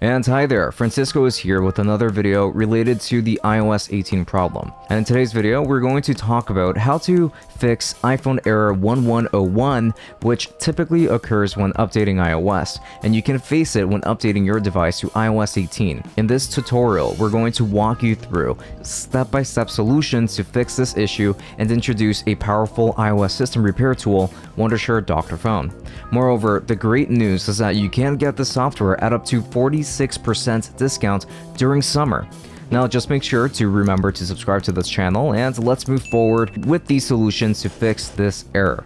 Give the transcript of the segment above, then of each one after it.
And hi there, Francisco is here with another video related to the iOS 18 problem. And in today's video, we're going to talk about how to fix iPhone error 1101, which typically occurs when updating iOS, and you can face it when updating your device to iOS 18. In this tutorial, we're going to walk you through step-by-step solutions to fix this issue and introduce a powerful iOS system repair tool, Wondershare Dr.Fone. Moreover, the great news is that you can get the software at up to 46% discount during summer. Now just make sure to remember to subscribe to this channel, and let's move forward with these solutions to fix this error.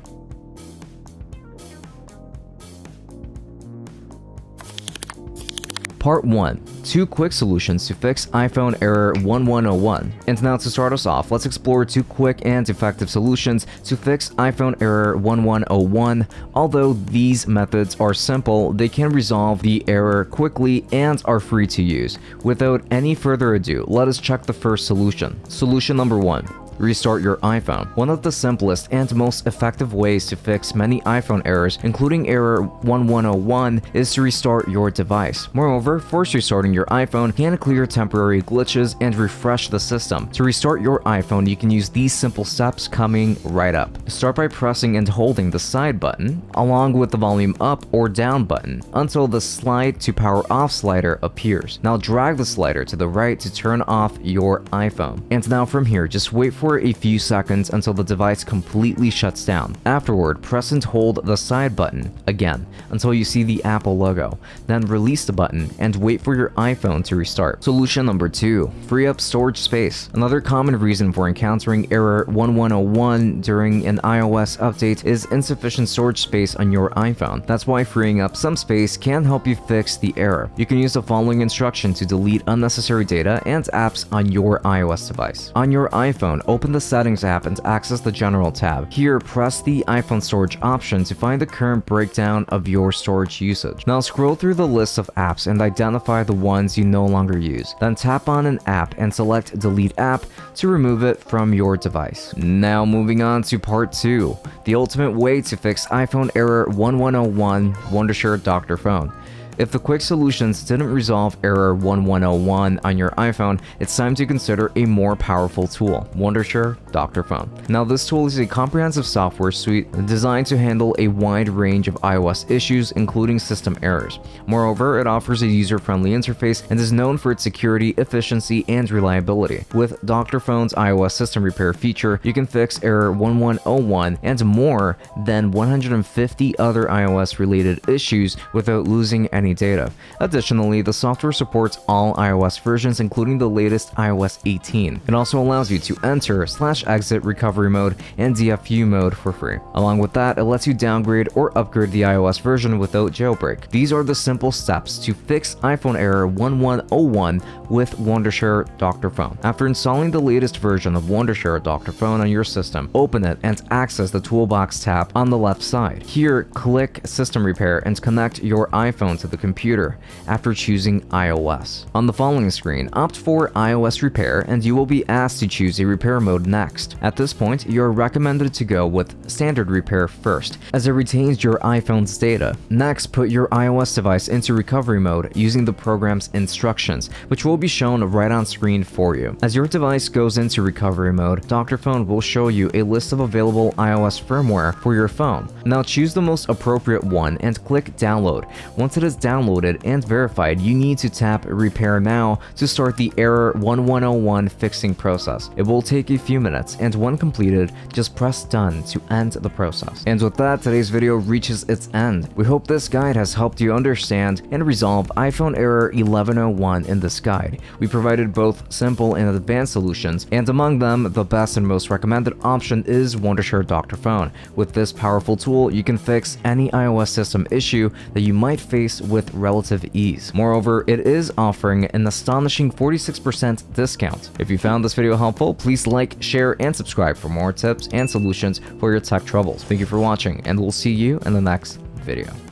Part 1. 2 quick solutions to fix iPhone error 1101. And now to start us off, let's explore 2 quick and effective solutions to fix iPhone error 1101. Although these methods are simple, they can resolve the error quickly and are free to use. Without any further ado, let us check the first solution. Solution number 1. Restart your iPhone. One of the simplest and most effective ways to fix many iPhone errors, including error 1101, is to restart your device. Moreover, force restarting your iPhone can clear temporary glitches and refresh the system. To restart your iPhone, you can use these simple steps coming right up. Start by pressing and holding the side button, along with the volume up or down button, until the slide to power off slider appears. Now drag the slider to the right to turn off your iPhone. And now from here, just wait for a few seconds until the device completely shuts down. Afterward, press and hold the side button again until you see the Apple logo. Then release the button and wait for your iPhone to restart. Solution number 2. Free up storage space. Another common reason for encountering error 1101 during an iOS update is insufficient storage space on your iPhone. That's why freeing up some space can help you fix the error. You can use the following instruction to delete unnecessary data and apps on your iOS device. On your iPhone, open the Settings app and access the General tab. Here, press the iPhone storage option to find the current breakdown of your storage usage. Now scroll through the list of apps and identify the ones you no longer use. Then tap on an app and select Delete App to remove it from your device. Now moving on to part 2, the ultimate way to fix iPhone error 1101, Wondershare Dr.Fone. If the quick solutions didn't resolve error 1101 on your iPhone, it's time to consider a more powerful tool, Wondershare Dr.Fone. Now this tool is a comprehensive software suite designed to handle a wide range of iOS issues, including system errors. Moreover, it offers a user-friendly interface and is known for its security, efficiency, and reliability. With Dr.Fone's iOS system repair feature, you can fix error 1101 and more than 150 other iOS-related issues without losing any data. Additionally, the software supports all iOS versions, including the latest iOS 18. It also allows you to enter /exit recovery mode and DFU mode for free. Along with that, it lets you downgrade or upgrade the iOS version without jailbreak. These are the simple steps to fix iPhone error 1101 with Wondershare Dr.Fone. After installing the latest version of Wondershare Dr.Fone on your system, open it and access the Toolbox tab on the left side. Here, click System Repair and connect your iPhone to the computer after choosing iOS. On the following screen, opt for iOS Repair and you will be asked to choose a repair mode next. At this point, you are recommended to go with Standard Repair first, as it retains your iPhone's data. Next, put your iOS device into recovery mode using the program's instructions, which will be shown right on screen for you. As your device goes into recovery mode, Dr.Fone will show you a list of available iOS firmware for your phone. Now choose the most appropriate one and click Download. Once it is downloaded and verified, you need to tap Repair Now to start the error 1101 fixing process. It will take a few minutes, and when completed, just press Done to end the process. And with that, today's video reaches its end. We hope this guide has helped you understand and resolve iPhone error 1101 in this guide. We provided both simple and advanced solutions, and among them, the best and most recommended option is Wondershare Dr.Fone. With this powerful tool, you can fix any iOS system issue that you might face with relative ease. Moreover, it is offering an astonishing 46% discount. If you found this video helpful, please like, share, and subscribe for more tips and solutions for your tech troubles. Thank you for watching, and we'll see you in the next video.